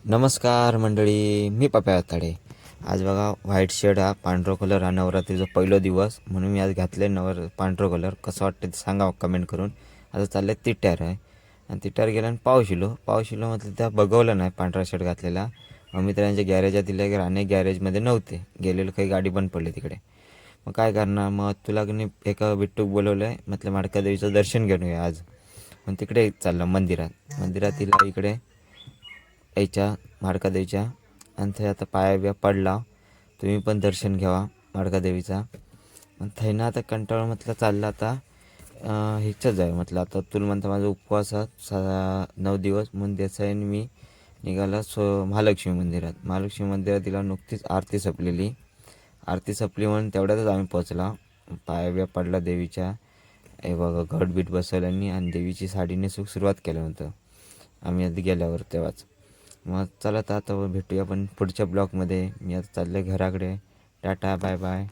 नमस्कार मंडळी, मी पप्या आताडे. आज बघा व्हाईट शर्ट हा पांढरा कलर हा नवरात्रीचा पहिला दिवस म्हणून मी आज घातले पांढरा कलर. कसं वाटतं ते सांगा कमेंट करून. आता चाललं तिट्यार आहे आणि तिट्यार गेला आणि पावशिलो म्हटलं त्या बघवलं नाही पांढरा शर्ट घातलेला. मित्रांच्या गॅरेजात दिल्या की अनेक गॅरेजमध्ये नव्हते गेलेलं, काही गाडी बंद पडली तिकडे. मग काय करणार, मग तुला की एका बिट्टूक बोलवलं आहे म्हटलं माडकादेवीचं दर्शन घेऊन ये आज. मग तिकडे चाललं मंदिरात तिला इकडे यायच्या माडकादेवीच्या. आणि थंय आता पाया बिया पडला, तुम्ही पण दर्शन घ्यावा माडकादेवीचा. आणि थंयनं आता कंटाळा म्हटलं चाललं आता ह्याच्यात जाय म्हटलं. आता तुला म्हणतं माझा उपवास हा 9 दिवस म्हणून त्याचा मी निघाला महालक्ष्मी मंदिरात तिला नुकतीच आरती संपली म्हणून तेवढ्यातच आम्ही पोचला. पाया बिया पडला देवीच्या. हे बघा घटबीट बसवल्यांनी आणि देवीची साडी नेसूक सुरुवात केलं होतं आम्ही आधी गेल्यावर तेव्हाच. मग चला आता भेटूया पण पुढच्या ब्लॉगमध्ये. मी आता चाललं घराकडे. Tata bye bye.